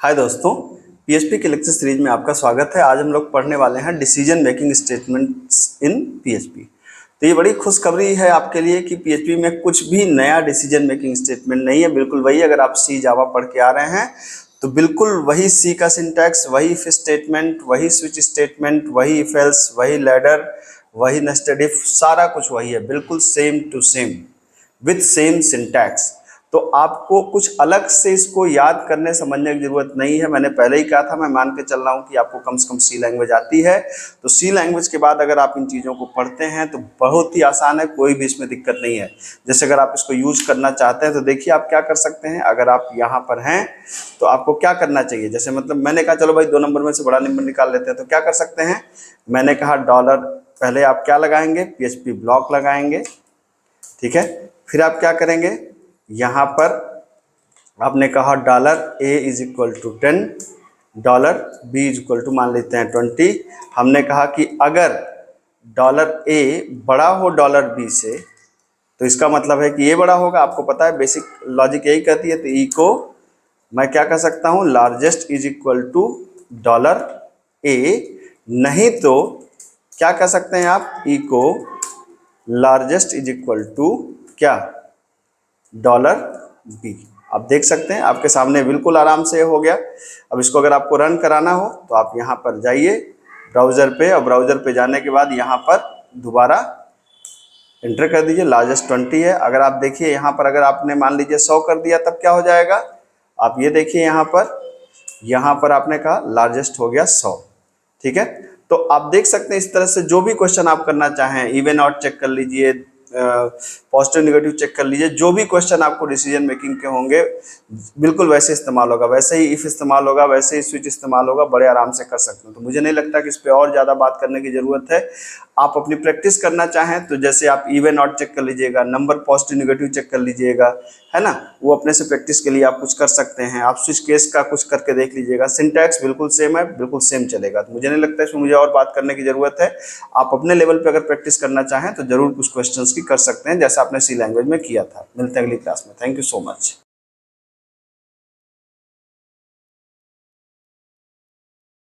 हाय दोस्तों, पीएचपी के lecture series में आपका स्वागत है। आज हम लोग पढ़ने वाले हैं decision making statements in PHP. तो ये बड़ी खुशखबरी है आपके लिए कि पीएचपी में कुछ भी नया डिसीजन मेकिंग स्टेटमेंट नहीं है। बिल्कुल वही, अगर आप सी जावा पढ़ के आ रहे हैं तो बिल्कुल वही सी का सिंटैक्स, वही इफ स्टेटमेंट, वही स्विच स्टेटमेंट, वही इफ एल्स, वही लैडर, वही नेस्टेड इफ, सारा कुछ वही है, बिल्कुल same to same with same syntax. तो आपको कुछ अलग से इसको याद करने समझने की जरूरत नहीं है। मैंने पहले ही कहा था, मैं मान के चल रहा हूँ कि आपको कम से कम सी लैंग्वेज आती है। तो सी लैंग्वेज के बाद अगर आप इन चीज़ों को पढ़ते हैं तो बहुत ही आसान है, कोई भी इसमें दिक्कत नहीं है। जैसे अगर आप इसको यूज करना चाहते हैं तो देखिए आप क्या कर सकते हैं। अगर आप यहाँ पर हैं तो आपको क्या करना चाहिए, जैसे मतलब मैंने कहा चलो भाई 2 नंबर में से बड़ा नंबर निकाल लेते हैं, तो क्या कर सकते हैं। मैंने कहा डॉलर, पहले आप क्या लगाएंगे, पीएचपी ब्लॉक लगाएंगे, ठीक है। फिर आप क्या करेंगे, यहाँ पर आपने कहा dollar a is equal to 10, dollar b is equal to मान लेते हैं 20। हमने कहा कि अगर डॉलर ए बड़ा हो डॉलर बी से तो इसका मतलब है कि ये बड़ा होगा। आपको पता है बेसिक लॉजिक यही कहती है। तो ई को मैं क्या कर सकता हूँ, largest is equal to dollar A, नहीं तो क्या कर सकते हैं आप, ई को लार्जेस्ट इज इक्वल टू क्या, डॉलर बी। आप देख सकते हैं आपके सामने बिल्कुल आराम से हो गया। अब इसको अगर आपको रन कराना हो तो आप यहाँ पर जाइए ब्राउज़र पे, और ब्राउज़र पे जाने के बाद यहाँ पर दोबारा एंटर कर दीजिए, लार्जेस्ट 20 है। अगर आप देखिए यहाँ पर, अगर आपने मान लीजिए 100 कर दिया तब क्या हो जाएगा, आप ये देखिए यहाँ पर आपने कहा लार्जेस्ट हो गया 100, ठीक है। तो आप देख सकते हैं इस तरह से जो भी क्वेश्चन आप करना चाहें, इवन आउट चेक कर लीजिए, पॉजिटिव नेगेटिव चेक कर लीजिए, जो भी क्वेश्चन आपको डिसीजन मेकिंग के होंगे बिल्कुल वैसे इस्तेमाल होगा, वैसे ही इफ इस्तेमाल होगा, वैसे ही स्विच इस्तेमाल होगा, बड़े आराम से कर सकते हैं। तो मुझे नहीं लगता कि इस पर और ज़्यादा बात करने की ज़रूरत है। आप अपनी प्रैक्टिस करना चाहें तो जैसे आप इवन आउट चेक कर लीजिएगा, नंबर पॉजिटिव नेगेटिव चेक कर लीजिएगा, है ना, वो अपने से प्रैक्टिस के लिए आप कुछ कर सकते हैं। आप स्विच केस का कुछ करके देख लीजिएगा, सिंटैक्स बिल्कुल सेम है, बिल्कुल सेम चलेगा। तो मुझे नहीं लगता इसमें मुझे और बात करने की ज़रूरत है। आप अपने लेवल पे अगर प्रैक्टिस करना चाहें तो जरूर कुछ क्वेश्चंस की कर सकते हैं, जैसा आपने सी लैंग्वेज में किया था। मिलते हैं अगली क्लास में। Thank you so much.